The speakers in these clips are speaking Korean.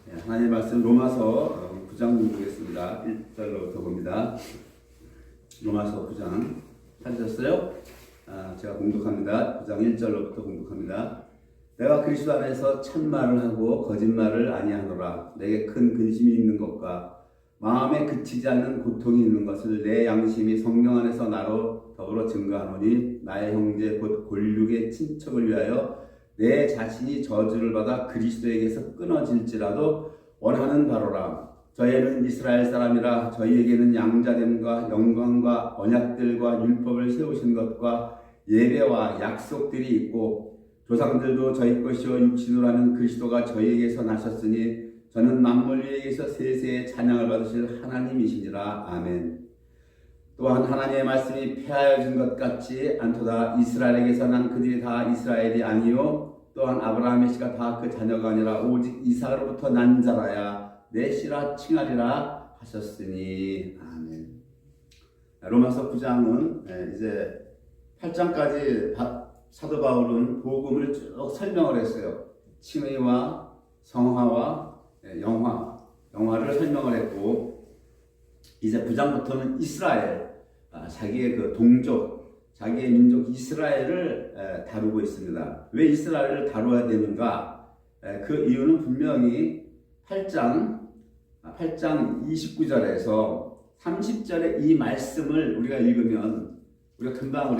하나님의 말씀 로마서 9장 보겠습니다. 1절로부터 봅니다. 로마서 9장 찾으셨어요? 제가 공독합니다. 9장 1절로부터 공독합니다. 내가 그리스도 안에서 참말을 하고 거짓말을 아니하노라. 내게 큰 근심이 있는 것과 마음에 그치지 않는 고통이 있는 것을 내 양심이 성령 안에서 나로 더불어 증거하노니 나의 형제 곧 골육의 친척을 위하여 내 자신이 저주를 받아 그리스도에게서 끊어질지라도 원하는 바로라. 저희는 이스라엘 사람이라 저희에게는 양자됨과 영광과 언약들과 율법을 세우신 것과 예배와 약속들이 있고 조상들도 저희 것이요 육신으로 하는 그리스도가 저희에게서 나셨으니 저는 만물 위에서 세세의 찬양을 받으실 하나님이시니라. 아멘. 또한 하나님의 말씀이 폐하여진 것 같지 않도다. 이스라엘에게서 난 그들이 다 이스라엘이 아니요 또한 아브라함의 씨가 다 그 자녀가 아니라 오직 이삭으로부터 난 자라야 내 씨라 칭하리라 하셨으니. 아멘. 로마서 9장은 이제 8장까지 사도 바울은 복음을 쭉 설명을 했어요. 칭의와 성화와 영화를 설명을 했고, 이제 9장부터는 이스라엘, 자기의 그 동족, 자기의 민족 이스라엘을 다루고 있습니다. 왜 이스라엘을 다루어야 되는가? 그 이유는 분명히 8장 29절에서 30절의 이 말씀을 우리가 읽으면 우리가 금방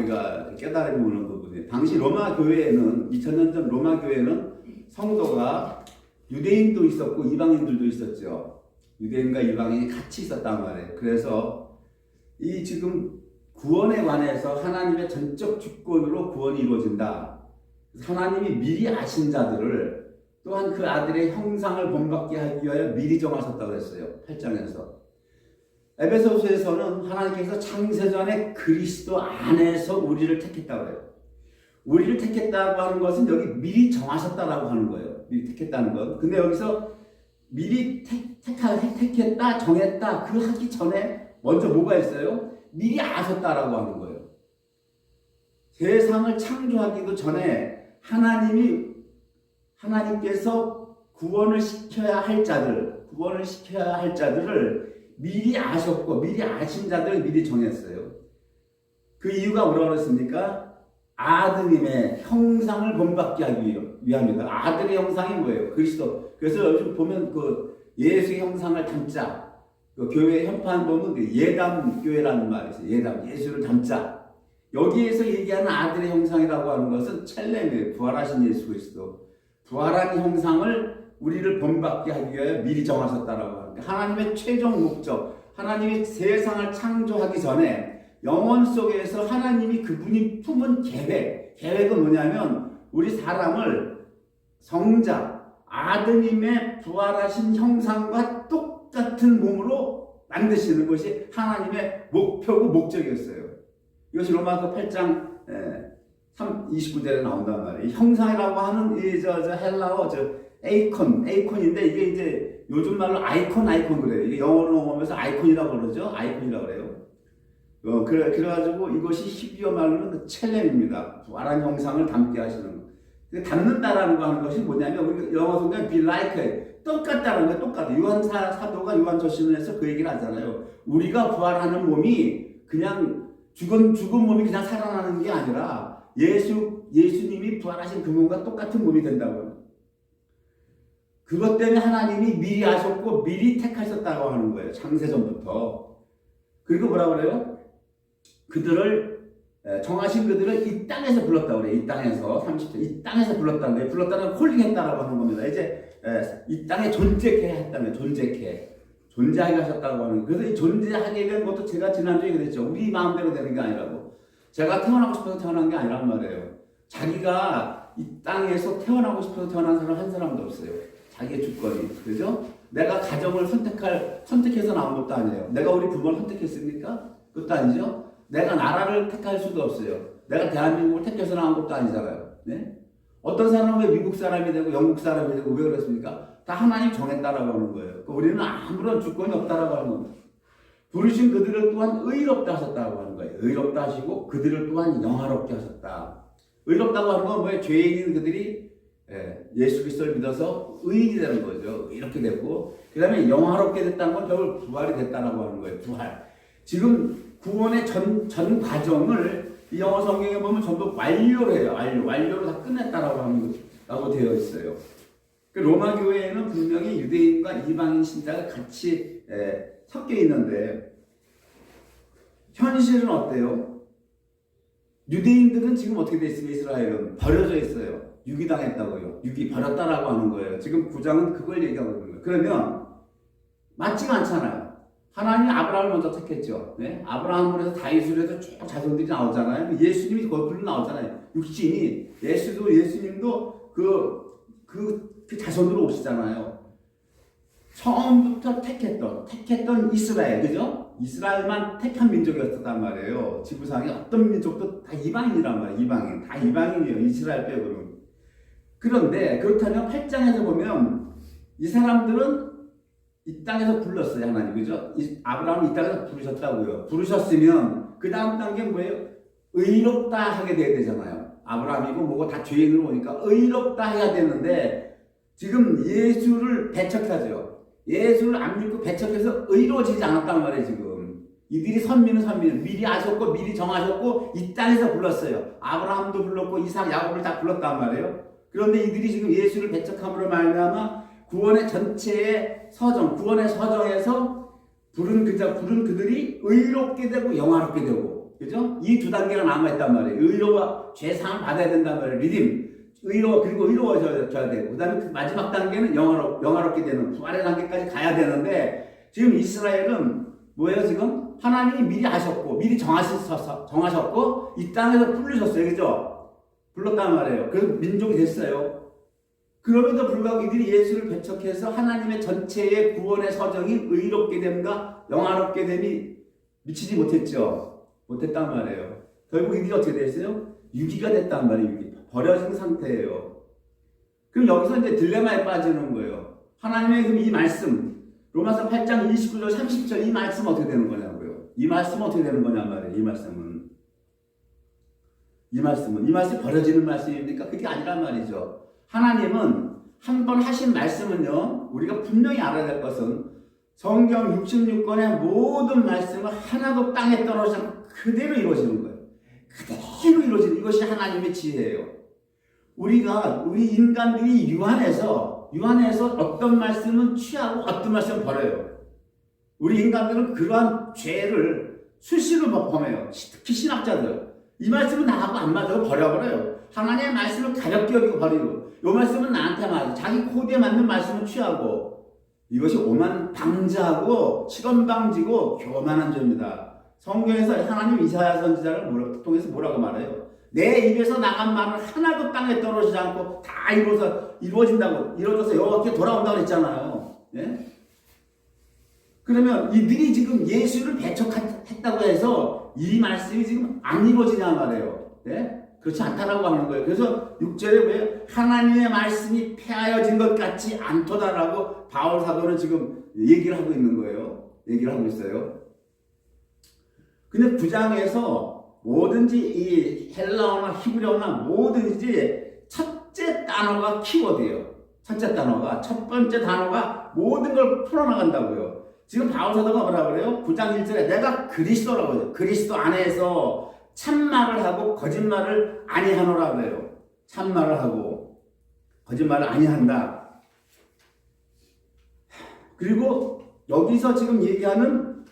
깨달음이 오는 부분이에요. 당시 로마 교회에는 2000년 전 로마 교회는 성도가 유대인도 있었고 이방인들도 있었죠. 유대인과 이방인이 같이 있었단 말이에요. 그래서 이 지금 구원에 관해서 하나님의 전적 주권으로 구원이 이루어진다. 하나님이 미리 아신 자들을 또한 그 아들의 형상을 본받게 하기 위하여 미리 정하셨다고 했어요. 8장에서. 에베소서에서는 하나님께서 창세전에 그리스도 안에서 우리를 택했다고 해요. 우리를 택했다고 하는 것은 여기 미리 정하셨다라고 하는 거예요. 미리 택했다는 것. 근데 여기서 미리 택했다, 정했다, 그 하기 전에 먼저 뭐가 있어요? 미리 아셨다라고 하는 거예요. 세상을 창조하기도 전에 하나님께서 구원을 시켜야 할 자들을 미리 아셨고, 미리 아신 자들을 미리 정했어요. 그 이유가 뭐라고 그랬습니까? 아드님의 형상을 본받게 하기 위함이다. 아들의 형상이 뭐예요? 그리스도. 그래서 요즘 보면 예수의 형상을 담자. 교회 현판 보면 예담 교회라는 말이 있어요. 예담, 예수를 담자. 여기에서 얘기하는 아들의 형상이라고 하는 것은 첼렘이에요. 부활하신 예수 그리스도. 부활한 형상을 우리를 본받게 하기 위해 미리 정하셨다라고 합니다. 하나님의 최종 목적, 하나님이 세상을 창조하기 전에 영혼 속에서 하나님이 그분이 품은 계획은 뭐냐면 우리 사람을 성자, 아드님의 부활하신 형상과 똑같은 몸으로 만드시는 것이 하나님의 목표고 목적이었어요. 이것이 로마서 8장 29절에 나온단 말이에요. 형상이라고 하는 헬라어 에이콘인데 이게 이제 요즘 말로 아이콘 그래요. 이게 영어로 보면서 아이콘이라고 그러죠. 아이콘이라고 그래요. 그래가지고 이것이 히브리어 말로는 첼렘입니다. 부활한 형상을 담게 하시는 거. 담는다라는 거 하는 것이 뭐냐면 우리 영어 성경에 be like, 똑같다는 거예요. 똑같아. 요한 사도가 요한저신에서 그 얘기를 하잖아요. 우리가 부활하는 몸이 그냥 죽은 몸이 그냥 살아나는 게 아니라 예수님이 부활하신 그 몸과 똑같은 몸이 된다고요. 그것 때문에 하나님이 미리 아셨고 미리 택하셨다고 하는 거예요. 창세전부터. 그리고 뭐라고 그래요? 정하신 그들을 이 땅에서 불렀다고 그래요. 이 땅에서 30절. 이 땅에서 불렀다는 거예요. 불렀다는 콜링했다라고 하는 겁니다. 이제 이 땅에 존재케 했다면 존재하게 하셨다고 하는 거예요. 그래서 이 존재하게 된 것도 제가 지난주에 그랬죠. 우리 마음대로 되는 게 아니라고. 제가 태어나고 싶어서 태어난 게 아니란 말이에요. 자기가 이 땅에서 태어나고 싶어서 태어난 사람 한 사람도 없어요. 자기의 주권이. 그죠? 내가 가정을 선택해서 나온 것도 아니에요. 내가 우리 부모를 선택했습니까? 그것도 아니죠. 내가 나라를 택할 수도 없어요. 내가 대한민국을 택해서 나온 것도 아니잖아요. 네? 어떤 사람은 왜 미국 사람이 되고 영국 사람이 되고 왜 그랬습니까? 다 하나님 정했다라고 하는 거예요. 우리는 아무런 주권이 없다라고 하는 겁니다. 부르신 그들을 또한 의롭다 하셨다고 하는 거예요. 의롭다 하시고 그들을 또한 영화롭게 하셨다. 의롭다고 하는 건 뭐예요? 죄인인 그들이 예수 그리스도를 믿어서 의인이 되는 거죠. 이렇게 됐고, 그 다음에 영화롭게 됐다는 건 결국 부활이 됐다라고 하는 거예요. 부활. 지금 구원의 전 과정을 이 영어 성경에 보면 전부 완료를 해요. 완료로 다 끝냈다라고 하는 거라고 되어 있어요. 그 로마 교회에는 분명히 유대인과 이방인 신자가 같이 섞여 있는데, 현실은 어때요? 유대인들은 지금 어떻게 돼 있습니까? 이스라엘은 버려져 있어요. 유기당했다고요. 유기 버렸다라고 하는 거예요. 지금 9장은 그걸 얘기하고 있는 거예요. 그러면 맞지가 않잖아요. 하나님이 아브라함을 먼저 택했죠. 네? 아브라함으로 해서 다윗으로 해서 쭉 자손들이 나오잖아요. 예수님이 거기로 나오잖아요. 육신이 예수님도 그 자손으로 오시잖아요. 처음부터 택했던 이스라엘, 그죠? 이스라엘만 택한 민족이었단 말이에요. 지구상에 어떤 민족도 다 이방인이란 말이에요. 다 이방인이에요. 이스라엘 빼고는. 그런데 그렇다면 8장에서 보면 이 사람들은 이 땅에서 불렀어요, 하나님. 그죠? 아브라함이 이 땅에서 부르셨다고요. 부르셨으면 그 다음 단계는 뭐예요? 의롭다 하게 돼야 되잖아요. 아브라함이고 뭐고 다 죄인으로 오니까 의롭다 해야 되는데 지금 예수를 배척하죠. 예수를 안 믿고 배척해서 의로워지지 않았단 말이에요, 지금. 이들이 선민은 미리 아셨고 미리 정하셨고 이 땅에서 불렀어요. 아브라함도 불렀고 이삭, 야곱을 다 불렀단 말이에요. 그런데 이들이 지금 예수를 배척함으로 말미암아 구원의 전체의 구원의 서정에서 부른 그들이 의롭게 되고 영화롭게 되고, 그죠? 이 두 단계가 남아있단 말이에요. 의로워, 죄사함 받아야 된단 말이에요. 리딤. 그리고 의로워져야 되고, 그 다음에 그 마지막 단계는 영화롭게 되는 부활의 단계까지 가야 되는데, 지금 이스라엘은 뭐예요, 지금? 하나님이 미리 아셨고, 미리 정하셨고, 이 땅에서 부르셨어요. 그죠? 불렀단 말이에요. 그래서 민족이 됐어요. 그럼에도 불구하고 이들이 예수를 배척해서 하나님의 전체의 구원의 서정이 의롭게 됨과 영화롭게 됨이 미치지 못했죠. 못했단 말이에요. 결국 이들이 어떻게 됐어요? 유기가 됐단 말이에요. 버려진 상태예요. 그럼 여기서 이제 딜레마에 빠지는 거예요. 하나님의 이 말씀, 로마서 8장 29절 30절 이 말씀 어떻게 되는 거냐고요. 이 말씀은 어떻게 되는 거냐 말이에요. 이 말씀이 버려지는 말씀입니까? 그게 아니란 말이죠. 하나님은 한 번 하신 말씀은요, 우리가 분명히 알아야 될 것은 성경 66권의 모든 말씀은 하나도 땅에 떨어지지 않고 그대로 이루어지는 거예요. 그대로 이루어지는 이것이 하나님의 지혜예요. 우리 인간들이 유한해서 어떤 말씀은 취하고 어떤 말씀은 버려요. 우리 인간들은 그러한 죄를 수시로 범해요. 특히 신학자들. 이 말씀은 나하고 안 맞아요. 버려버려요. 하나님의 말씀을 가볍게 여기고 버리고, 이 말씀은 나한테 맞아. 자기 코드에 맞는 말씀을 취하고, 이것이 오만 방자하고 시건방지고 교만한 죄입니다. 성경에서 하나님 이사야 선지자를 통해서 뭐라고 말해요? 내 입에서 나간 말은 하나도 땅에 떨어지지 않고 다 이루어져서 여호와께 돌아온다고 했잖아요. 예? 그러면 이들이 지금 예수를 배척했다고 해서 이 말씀이 지금 안 이루어지냐 말이에요. 예? 그렇지 않다라고 하는 거예요. 그래서 6절에 왜 하나님의 말씀이 폐하여진 것 같지 않도다라고 바울 사도는 지금 얘기를 하고 있는 거예요. 얘기를 하고 있어요. 근데 9장에서 뭐든지 이 헬라어나 히브리어나 뭐든지 첫째 단어가 키워드예요. 첫째 단어가, 첫 번째 단어가 모든 걸 풀어나간다고요. 지금 바울 사도가 뭐라 그래요? 9장 1절에 내가 그리스도라고 해요. 그리스도 안에서 참말을 하고 거짓말을 아니하노라 그래요. 참말을 하고 거짓말을 아니한다. 그리고 여기서 지금 얘기하는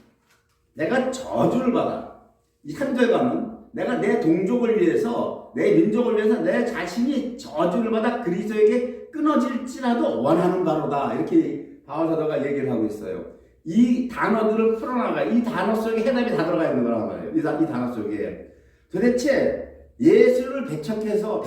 내가 저주를 받아. 이 3절과는 내가 내 동족을 위해서, 내 민족을 위해서 내 자신이 저주를 받아 그리스도에게 끊어질지라도 원하는 바로다. 이렇게 바울 사도가 얘기를 하고 있어요. 이 단어들을 풀어나가. 이 단어 속에 해답이 다 들어가 있는 거란 말이에요. 이 단어 속에. 도대체 예수를 배척해서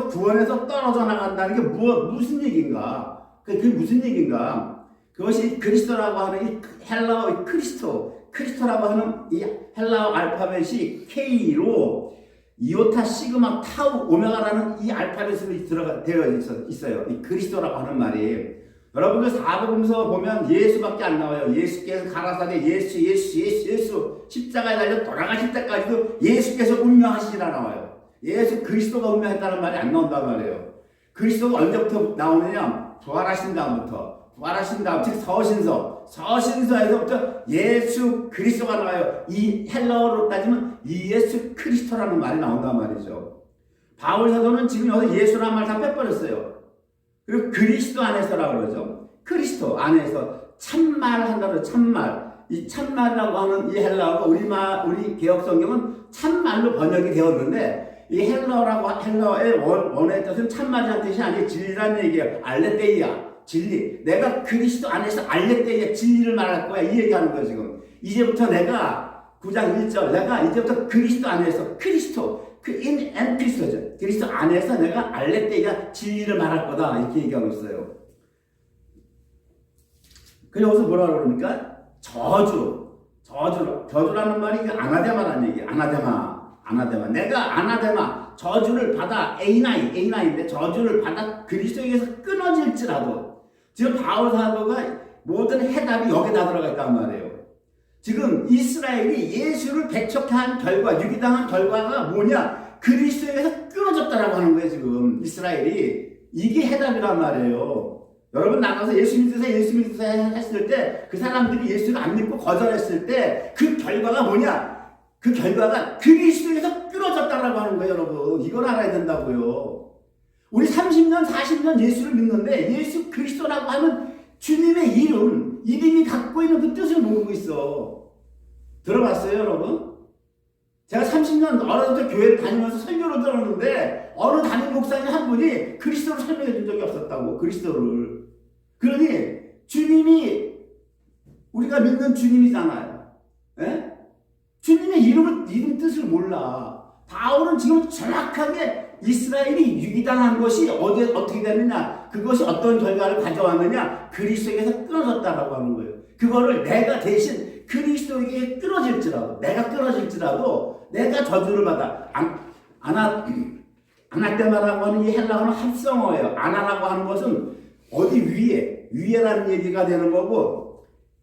구원에서 떨어져 나간다는 게 무슨 얘기인가? 그게 무슨 얘기인가? 그것이 그리스도라고 하는 이 헬라어 크리스토라고 하는 이 헬라어 알파벳이 K로 이오타, 시그마, 타우, 오메가라는 이 알파벳으로 되어 있어요. 이 그리스도라고 하는 말이. 여러분들 사복음서 보면 예수밖에 안 나와요. 예수께서 가라사대 예수 십자가에 달려 돌아가실 때까지도 예수께서 운명하시리라 나와요. 예수 그리스도가 운명했다는 말이 안 나온단 말이에요. 그리스도가 언제부터 나오느냐? 부활하신 다음부터. 부활하신 다음, 즉 서신서에서부터 예수 그리스도가 나와요. 이 헬라어로 따지면 이 예수 그리스도라는 말이 나온단 말이죠. 바울 사도는 지금 여기서 예수라는 말 다 빼버렸어요. 그리고 그리스도 안에서라고 그러죠. 그리스도 안에서 참말 한다고 참말. 이 참말이라고 하는 이 헬라어가 우리 개혁 성경은 참말로 번역이 되었는데 이 헬라어의 원어의 뜻은 참말이라는 뜻이 아니고 진리라는 얘기예요. 알레테이아. 진리. 내가 그리스도 안에서 알레테이아 진리를 말할 거야. 이 얘기하는 거예요, 지금. 이제부터 내가 9장 1절 내가 이제부터 그리스도 안에서 in and Christ죠. 그리스도 안에서 내가 알레테이아 진리를 말할 거다. 이렇게 얘기하고 있어요. 그래서 여기서 뭐라 그러니까? 저주라는 말이 아나데마라는 얘기예요. 아나데마. 내가 아나데마, 저주를 받아, 에이나인데 저주를 받아 그리스도에게서 끊어질지라도. 지금 바울 사도가 모든 해답이 여기다 들어가 있단 말이에요. 지금 이스라엘이 예수를 배척한 결과, 유기당한 결과가 뭐냐? 그리스도에게서 끊어졌다라고 하는 거예요, 지금. 이스라엘이. 이게 해답이란 말이에요. 여러분 나가서 예수 믿으세요 했을 때 그 사람들이 예수를 안 믿고 거절했을 때 그 결과가 뭐냐? 그 결과가 그리스도에서 끊어졌다라고 하는 거예요, 여러분. 이걸 알아야 된다고요. 우리 30년, 40년 예수를 믿는데 예수 그리스도라고 하는 주님의 이름이 갖고 있는 그 뜻을 모르고 있어. 들어봤어요, 여러분? 제가 30년 어려서 교회를 다니면서 설교를 들었는데 어느 담임 목사님 한 분이 그리스도를 설명해 준 적이 없었다고. 그리스도를. 그러니 주님이 우리가 믿는 주님이잖아요. 에? 주님의 이름 뜻을 몰라. 바울은 지금 정확하게 이스라엘이 유기당한 것이 어떻게 되느냐, 그것이 어떤 결과를 가져왔느냐, 그리스도에게서 끊어졌다라고 하는 거예요. 그거를 내가 대신 그리스도에게 끊어질지라도 내가 저주를 받아. 아나테마라고 하는 이 헬라어는 합성어예요. 아나라고 하는 것은 어디 위에라는 얘기가 되는 거고,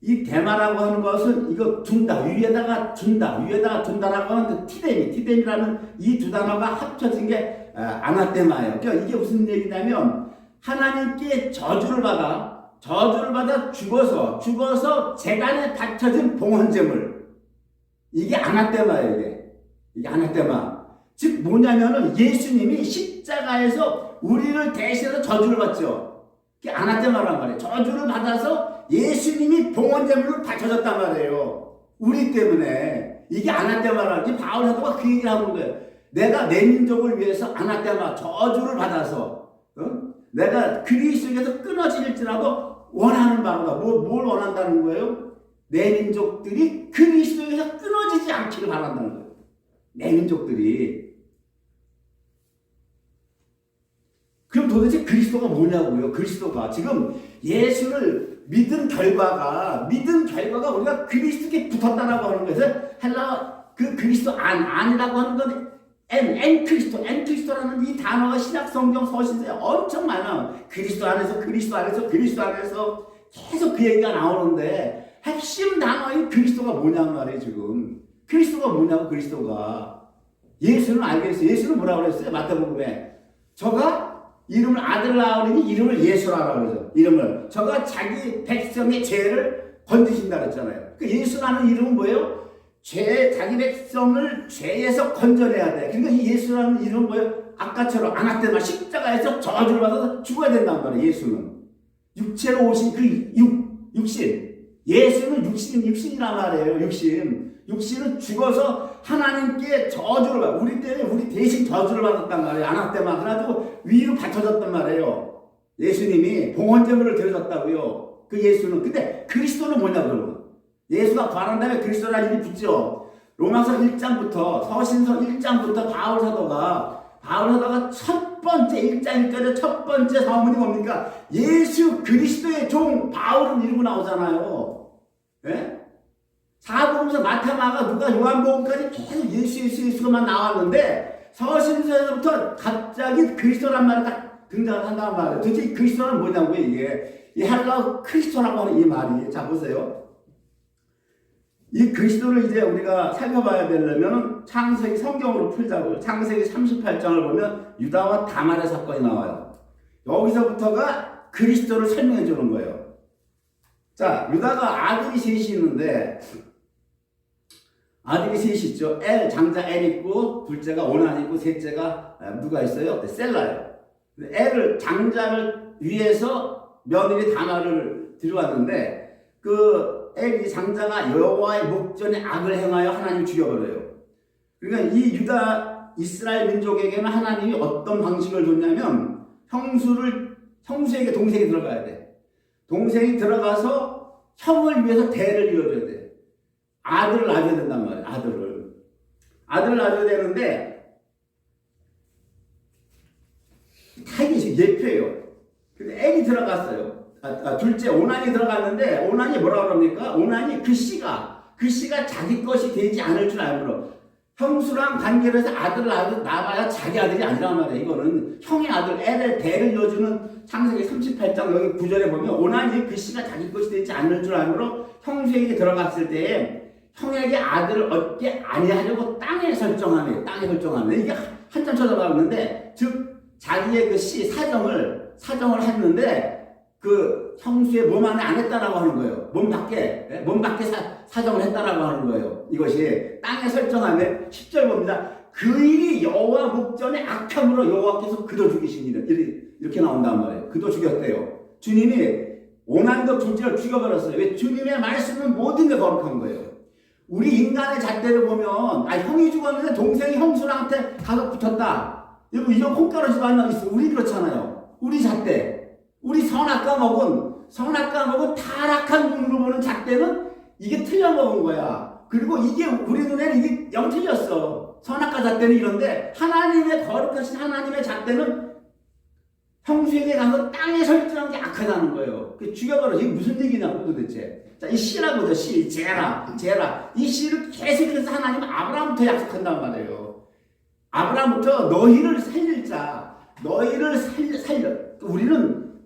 이 데마라고 하는 것은 이거 둔다, 위에다가 둔다라고 하는 그 티데미라는 이 두 단어가 합쳐진 게 아나테마예요. 그러니까 이게 무슨 얘기냐면 하나님께 저주를 받아 죽어서 재단에 바쳐진 봉헌제물. 이게 아나테마예요. 이게 아나테마. 즉 뭐냐면은 예수님이 십자가에서 우리를 대신해서 저주를 받죠. 이게 아나테마란 말이에요. 저주를 받아서 예수님이 봉헌제물로 바쳐졌단 말이에요. 우리 때문에. 이게 아나테마라는 게 바울 사도가 그 얘기를 하는 거예요. 내가 내 민족을 위해서 아나테마, 저주를 받아서 내가 그리스도에게서 끊어질지라도 원하는 바로다. 뭘 원한다는 거예요? 내 민족들이 그리스도에게서 끊어지지 않기를 바란다는 거예요. 내 민족들이. 그럼 도대체 그리스도가 뭐냐고요? 그리스도가 지금 예수를 믿은 결과가 우리가 그리스도께 붙었다라고 하는 것을 헬라어 그 그리스도 안이라고 하는 건 엔크리스토라는 이 단어가 신약 성경 서신서에 엄청 많아. 그리스도 안에서 계속 그 얘기가 나오는데 핵심 단어인 그리스도가 뭐냐는 말이에요, 지금. 그리스도가 뭐냐고, 그리스도가. 예수는 알겠어요. 예수는 뭐라고 그랬어요? 마태복음에. 저가 이름을 아들 낳으니 이름을 예수라고 그러죠. 이름을. 저가 자기 백성의 죄를 건지신다 그랬잖아요. 그 예수라는 이름은 뭐예요? 자기 백성을 죄에서 건져내야 돼. 그러니까 이 예수라는 이름은 뭐예요? 아까처럼 아나테마 십자가에서 저주를 받아서 죽어야 된단 말이에요. 예수는. 육체로 오신 그 육신. 예수는 육신이란 말이에요. 육신은 죽어서 하나님께 저주를 받아. 우리 때문에 우리 대신 저주를 받았단 말이에요. 아나테마. 그래가지고 위로 받쳐졌단 말이에요. 예수님이 봉헌제물을 드려졌다고요. 그 예수는. 근데 그리스도는 뭐냐고 그러면. 예수가 부활한 다음에 그리스도라는 이름이 붙죠. 로마서 1장부터 서신서 1장부터 바울 사도가 첫 번째 1장 1절에 첫 번째 서문이 뭡니까? 예수 그리스도의 종 바울은 이러고 나오잖아요. 예? 사복음서 마태마가 누가 요한복음까지 계속 예수가만 나왔는데 서신서에서부터 갑자기 그리스도란 말이 딱 등장을 한다는 말이에요. 도대체 이 그리스도는 뭐냐고요, 이게. 이 헬라어 크리스토라고 하는 이 말이. 자, 보세요. 이 그리스도를 이제 우리가 살펴봐야 되려면 창세기 성경으로 풀자고요. 창세기 38장을 보면 유다와 다말의 사건이 나와요. 여기서부터가 그리스도를 설명해 주는 거예요. 자, 유다가 아들이 셋이 있는데, 아들이 셋이 있죠. 장자 엘 있고, 둘째가 오난 있고, 셋째가 누가 있어요? 셀라예요. 장자를 위해서 며느리 다말을 들여왔는데, 그 엘이 장자가 여호와의 목전에 악을 행하여 하나님을 죽여버려요. 그러니까 이 유다 이스라엘 민족에게는 하나님이 어떤 방식을 줬냐면, 형수에게 동생이 들어가야 돼. 동생이 들어가서 형을 위해서 대를 이어줘야 돼. 아들을 낳아야 된단 말이야. 아들을 낳아야 되는데 타깃이 예표예요. 근데 애기 들어갔어요. 둘째 오난이 들어갔는데, 오난이 뭐라 그럽니까? 오난이 그 씨가 자기 것이 되지 않을 줄 알므로 형수랑 관계를 해서 아들을 낳아야 자기 아들이 아니란 말이에요. 이거는 형의 아들 엘의 대를 이어주는 창세기 38장 여기 9절에 보면, 오난이 그 씨가 자기 것이 되지 않을 줄 알므로 형수에게 들어갔을 때에 형에게 아들을 얻게 아니하려고 땅에 설정하네. 이게 한참 쳐다봤는데, 즉 자기의 그 씨 사정을 했는데, 그 형수의 몸 안에 안 했다라고 하는 거예요. 몸 밖에 사정을 했다라고 하는 거예요. 이것이 땅에 설정하면 10절 봅니다. 그 일이 여호와 목전에 악함으로 여호와께서 그도 죽이시니라. 이렇게 나온단 말이에요. 그도 죽였대요. 주님이 오난도 둘째를 죽여버렸어요. 왜? 주님의 말씀은 모든 게 거룩한 거예요. 우리 인간의 잣대를 보면, 형이 죽었는데 동생이 형수랑한테 가서 붙었다. 여러분, 이런 콩가루지도 안 나있어. 우리 그렇잖아요. 우리 잣대. 우리 선악과 먹은 타락한 눈으로 보는 잣대는 이게 틀려먹은 거야. 그리고 이게 우리 눈에는 이게 영 틀렸어. 선악과 잣대는 이런데, 하나님의 거룩하신 하나님의 잣대는 형수에게 가서 땅에 설정한 게 악하다는 거예요. 죽여버려. 이게 무슨 얘기냐고 도대체. 자, 이 씨라고죠. 씨, 제라. 이 씨를 계속해서 하나님은 아브라함부터 약속한단 말이에요. 아브라함부터 너희를 살릴 자, 너희를 살려.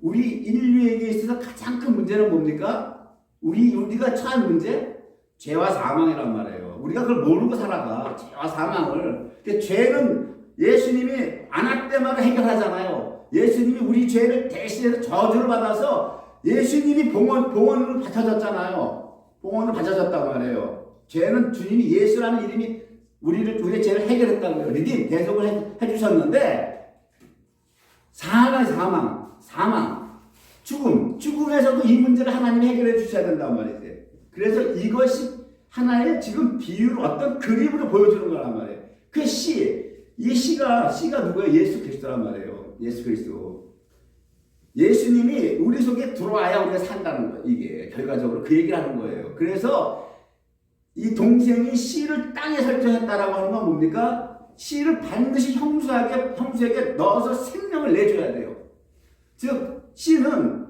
우리 인류에게 있어서 가장 큰 문제는 뭡니까? 우리가 처한 문제? 죄와 사망이란 말이에요. 우리가 그걸 모르고 살아가. 죄와 사망을. 죄는 예수님이 아나때마다 해결하잖아요. 예수님이 우리 죄를 대신해서 저주를 받아서 예수님이 봉헌으로 바쳐졌잖아요. 봉헌으로 바쳐졌단 말이에요. 죄는 주님이 예수라는 이름이 우리의 죄를 해결했다는 거예요. 리딘, 대속을 해주셨는데, 사망, 죽음에서도 이 문제를 하나님이 해결해 주셔야 된단 말이에요. 그래서 이것이 하나의 지금 비유로 어떤 그림으로 보여주는 거란 말이에요. 이 씨가 누구예요? 예수 그리스도란 말이에요. 예수 그리스도. 예수님이 우리 속에 들어와야 우리가 산다는 거예요. 이게 결과적으로 그 얘기를 하는 거예요. 그래서 이 동생이 씨를 땅에 설정했다라고 하는 건 뭡니까? 씨를 반드시 형수에게 넣어서 생명을 내줘야 돼요. 즉 씨는요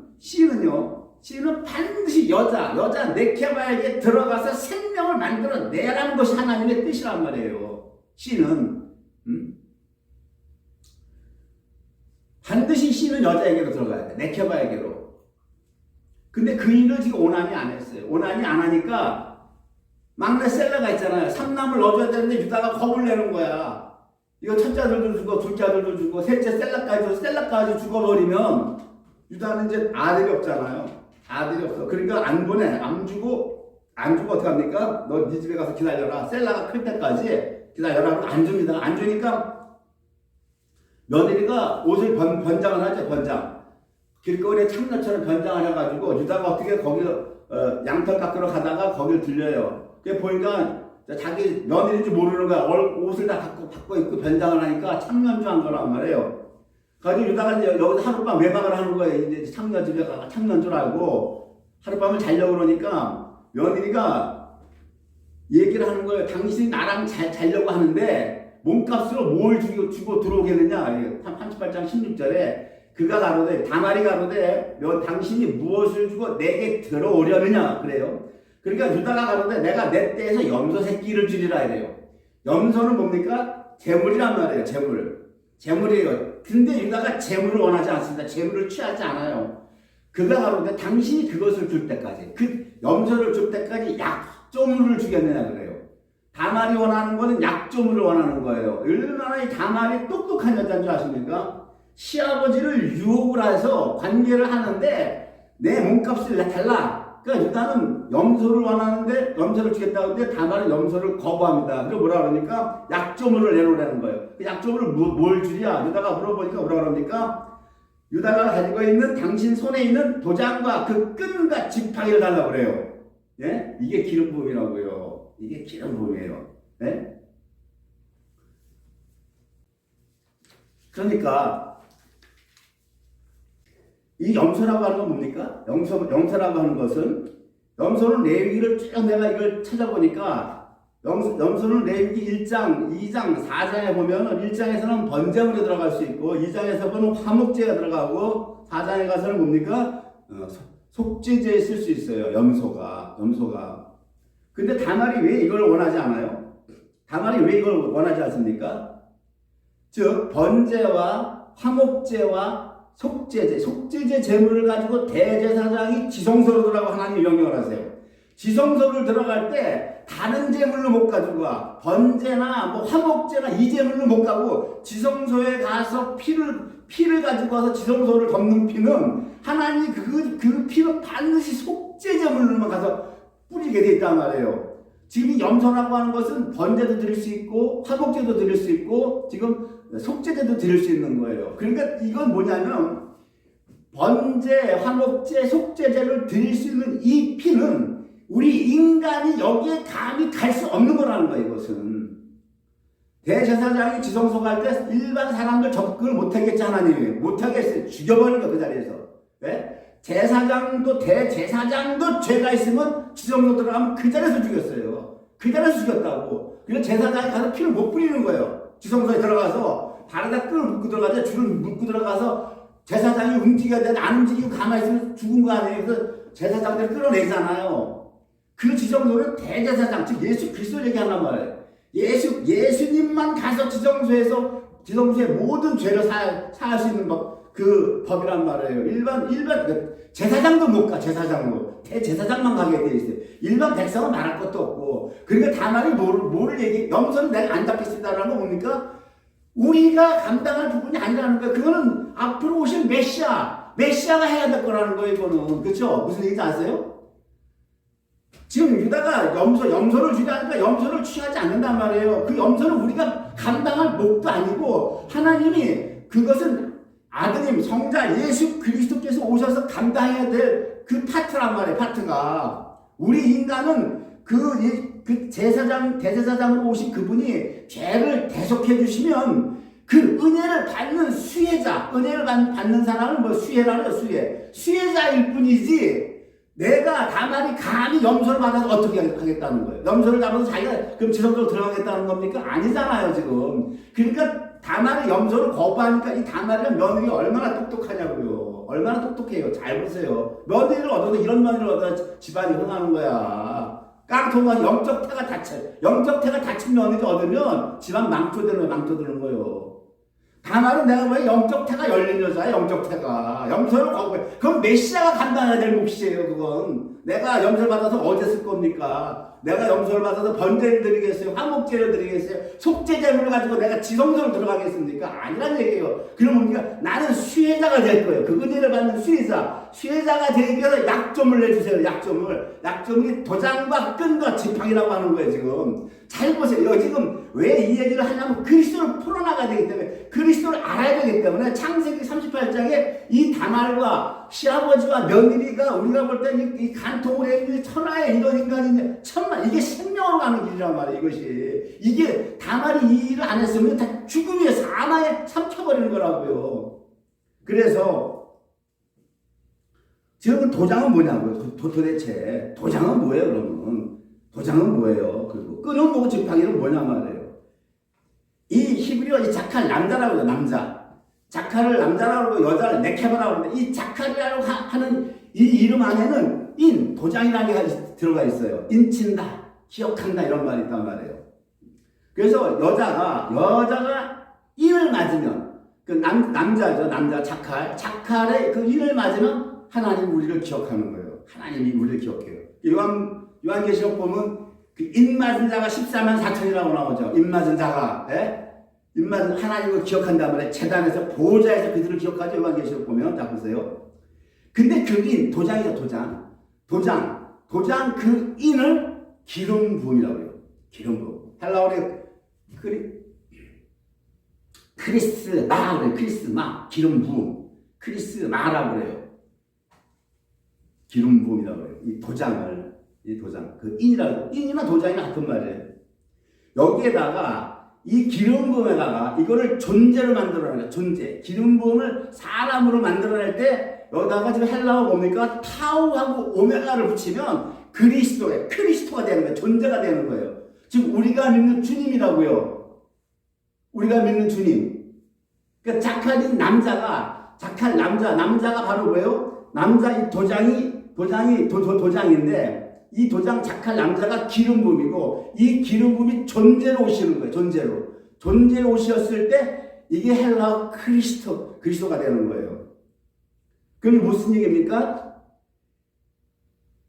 반드시 여자 네케바에게 들어가서 생명을 만들어 내라는 것이 하나님의 뜻이란 말이에요. 반드시 씨는 여자에게로 들어가야 돼. 네케바에게로. 근데 그 일을 지금 오난이 안 했어요. 오난이 안 하니까 막내 셀라가 있잖아요. 삼남을 넣어줘야 되는데 유다가 겁을 내는 거야. 이거 첫째 아들도 죽고 둘째 아들도 죽고 셋째 셀라까지 죽어버리면 유다는 이제 아들이 없잖아요. 아들이 없어. 그러니까 안 보내. 안 주고 어떻게 합니까? 너 네 집에 가서 기다려라. 셀라가 클 때까지 기다려라. 안 줍니다. 안 주니까 며느리가 옷을 변장을 하죠. 변장. 길거리에 창녀처럼 변장을 해가지고 유다가 어떻게 거기를 양털 깎으러 가다가 거기를 들려요. 그게 보니까 자기 며느리인지 모르는 거야. 옷을 다 바꿔 입고 변장을 하니까 창년주한 거란 말이에요. 그래서 유다가 이제 여기서 하룻밤 외박을 하는 거예요. 이제 창녀 집에 가서 창년줄 알고 하룻밤을 자려고 그러니까 며느리가 얘기를 하는 거예요. 당신이 나랑 자려고 하는데 몸값으로 뭘 주고 들어오겠느냐. 38장 16절에 그가 가로되 다말이 가로되 당신이 무엇을 주고 내게 들어오려느냐 그래요. 그러니까 유다가 가로되 내가 내 떼에서 염소 새끼를 주리라 이래요. 염소는 뭡니까? 재물이란 말이에요. 재물이에요. 근데 유다가 재물을 원하지 않습니다. 재물을 취하지 않아요. 그가 가로되 당신이 그것을 줄 때까지, 그 염소를 줄 때까지 약조물을 주겠느냐 그래요. 다말이 원하는 거는 약조물을 원하는 거예요. 얼마나 이 다말이 똑똑한 여자인 줄 아십니까? 시아버지를 유혹을 해서 관계를 하는데 내 몸값을 달라. 그러니까 유다는 염소를 원하는데 염소를 주겠다고 하는데 다말은 염소를 거부합니다. 그리고 뭐라 그러니까 약조물을 내놓으라는 거예요. 그 약조물을 뭘 주랴? 유다가 물어보니까 뭐라 그러니까 유다가 가지고 있는 당신 손에 있는 도장과 그 끈과 지팡이를 달라고 그래요. 예? 이게 기름 부음이라고요. 이게 기름 부음이에요. 예? 그러니까 이 염소라고 하는 건 뭡니까? 염소라고 하는 것은 염소는 레위기를 쭉 내가 이걸 찾아보니까 염소는 레위기 1장, 2장, 4장에 보면 1장에서는 번제물에 들어갈 수 있고 2장에서 보면 화목제가 들어가고 4장에 가서는 뭡니까? 속죄제에 쓸 수 있어요. 염소가. 근데 다말이 왜 이걸 원하지 않아요? 다말이 왜 이걸 원하지 않습니까? 즉 번제와 화목제와 속죄제 제물을 가지고 대제사장이 지성소로 들어가고 하나님이 명령을 하세요. 지성소를 들어갈 때 다른 제물로 못 가지고 가. 번제나 뭐 화목제나 이 제물로 못 가고 지성소에 가서 피를 가지고 와서 지성소를 덮는 피는 하나님이 그 피는 반드시 속죄 제물로만 가서 뿌리게 돼 있단 말이에요. 지금 이 염소라고 하는 것은 번제도 드릴 수 있고 화목제도 드릴 수 있고 지금 속죄제도 드릴 수 있는 거예요. 그러니까 이건 뭐냐면 번제, 화목제, 속죄제를 드릴 수 있는 이 피는 우리 인간이 여기에 감히 갈 수 없는 거라는 거예요. 이것은 대제사장이 지성소 갈 때 일반 사람들 접근을 못하겠지. 하나님이 못하겠어요. 죽여버린 거 그 자리에서. 네? 제사장도 대제사장도 죄가 있으면 지성소 들어가면 그 자리에서 죽였어요. 그 자리에서 죽였다고. 그래서 제사장이 가서 피를 못 뿌리는 거예요. 지성소에 들어가서 발에다 끈을 묶고 들어가서 줄을 묶고 들어가서 제사장이 움직여야 되는데 안 움직이고 가만히 있으면 죽은 거 아니에요. 그래서 제사장들이 끌어내잖아요. 그 지성소는 대제사장, 즉 예수 그리스도를 얘기한단 말이에요. 예수님만 가서 지성소의 모든 죄를 사할 수 있는 그 법이란 말이에요. 일반 제사장도 못 가. 대제사장만 가게 돼 있어요. 일반 백성은 말할 것도 없고. 그러니까 다만이 뭐를 얘기? 염소는 내가 안 잡겠습니다라는 거 뭡니까? 우리가 감당할 부분이 아니라는 거예요. 그거는 앞으로 오신 메시아가 해야 될 거라는 거예요. 이거는 그렇죠? 무슨 얘기인지 아세요? 지금 유다가 염소를 주려니까 염소를 취하지 않는단 말이에요. 그 염소는 우리가 감당할 몫도 아니고 하나님이 그것은 아드님 성자 예수 그리스도께서 오셔서 감당해야 될 그 파트란 말이에요. 파트가 우리 인간은 그 대제사장으로 오신 그분이 죄를 대속해 주시면 그 은혜를 받는 은혜를 받는 사람은 수혜라는 수혜자일 뿐이지. 내가 다만이 감히 염소를 받아서 어떻게 하겠다는 거예요? 염소를 잡아서 자기가 그럼 지성소로 들어가겠다는 겁니까? 아니잖아요, 지금. 그러니까 다만이 염소를 거부하니까 이 다만이랑 며느리가 얼마나 똑똑하냐고요. 얼마나 똑똑해요. 잘 보세요. 며느리를 얻어도 이런 며느리를 얻어야 집안이 흥하는 거야. 깡통과 영적태가 다친 며느리 얻으면 집안 망쳐드는 거예요. 다만은 내가 왜 영적태가 열린 여자야, 영적태가. 염소를 거부해. 그럼 메시아가 감당해야 될 몫이에요, 그건. 내가 염소를 받아서 어디 쓸 겁니까? 내가 염소를 받아서 번제를 드리겠어요? 화목제를 드리겠어요? 속죄제물을 가지고 내가 지성소를 들어가겠습니까? 아니란 얘기예요. 그러면 우리가 나는 수혜자가 될 거예요. 그 은혜를 받는 수혜자가 되기 위해서 약점을 내주세요. 약점이 도장과 끈과 지팡이라고 하는 거예요. 지금 잘 보세요. 지금 왜 이 얘기를 하냐면 그리스도를 풀어나가야 되기 때문에, 그리스도를 알아야 되기 때문에 창세기 38장에 이 다말과 시아버지와 며느리가 우리가 볼 때 이 간통을 해 천하의 이런 인간이 이게 생명으로 가는 길이란 말이에요. 이게 다말이 이 일을 안 했으면 다 죽음의 사나에 삼켜버리는 거라고요. 그래서 지금 도장은 뭐냐고요? 도대체 도장은 뭐예요? 그러면 도장은 뭐예요? 그리고 끈은 뭐고 지팡이는 뭐냐 말이에요. 이 히브리어 이 자칼 남자라고 해요. 남자. 자칼을 남자라고 하고 여자를 네케바라고 하는데 이 자칼이라고 하는 이 이름 안에는 도장이라는 게 들어가 있어요. 인친다, 기억한다 이런 말이 있단 말이에요. 그래서 여자가 인을 맞으면 그 남자죠. 남자 자칼의 그 인을 맞으면 하나님 우리를 기억하는 거예요. 하나님이 우리를 기억해요. 요한계시록 보면 그 인 맞은 자가 14만 4천이라고 나오죠. 인 맞은 자가. 예? 입만 하나님을 기억한단 말이에요. 제단에서 보좌에서 그들을 기억하죠. 요한계시록 보면 자 보세요. 근데 그 인, 도장이죠. 도장 그 인을 기름 부음이라고 해요. 기름 부음. 헬라어로 크리스마 그래요. 크리스마 기름 부음. 크리스마라고 그래요. 기름 부음이라고 해요. 이 도장 그 인이나 도장이나 같은 말이에요. 여기에다가 이 기름 부음에다가 이거를 존재로 만들어내는 거예요. 존재. 기름 부음을 사람으로 만들어낼 때 여기다가 지금 헬라어 뭡니까? 타우하고 오메가를 붙이면 그리스도가 되는 거예요. 존재가 되는 거예요. 지금 우리가 믿는 주님이라고요. 우리가 믿는 주님. 그러니까 착한 남자가 바로 뭐예요? 남자 이 도장인데 이 도장 착할 남자가 기름 부음이고 이 기름 부음이 존재로 오시는 거예요. 존재로 오셨을 때 이게 헬라어 그리스도가 되는 거예요. 그럼 무슨 얘기입니까?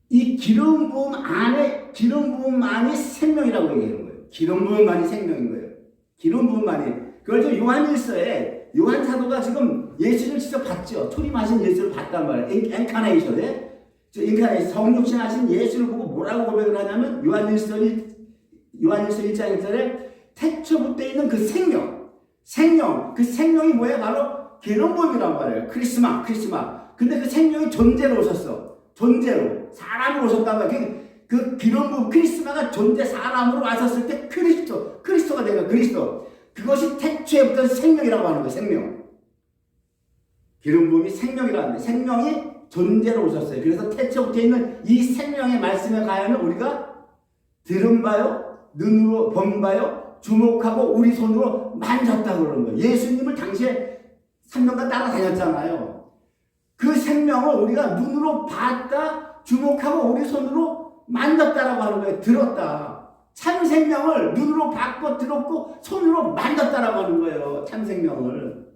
이 기름 부음만이 생명이라고 얘기하는 거예요. 기름 부음만이 생명인 거예요. 기름 부음만이. 그걸 지금 요한일서에 요한 사도가 지금 예수를 직접 봤죠. 초림하신 예수를 봤단 말이에요. 인카네이션에. 성육신 하신 예수를 보고 뭐라고 고백을 하냐면 요한일서 1장 1절에 태초부터 있는 그 생명, 그 생명이 뭐예요? 바로 기름 부음이란 말이에요. 크리스마. 근데 그 생명이 존재로 오셨어. 존재로 사람으로 오셨단 말이에요. 그 기름 부음 크리스마가 존재 사람으로 왔었을 때 그리스도가 되는 그리스도. 그것이 태초에부터 생명이라고 하는 거예요. 생명. 기름 부음이 생명이라는 거예요. 생명이 존재로 오셨어요. 그래서 태초부터 있는 이 생명의 말씀의 가야는 우리가 들은 바요, 눈으로 본 바요, 주목하고 우리 손으로 만졌다고 그러는 거예요. 예수님을 당시에 3년간 따라다녔잖아요. 그 생명을 우리가 눈으로 봤다, 주목하고 우리 손으로 만졌다라고 하는 거예요. 들었다. 참 생명을 눈으로 봤고 들었고 손으로 만졌다라고 하는 거예요. 참 생명을.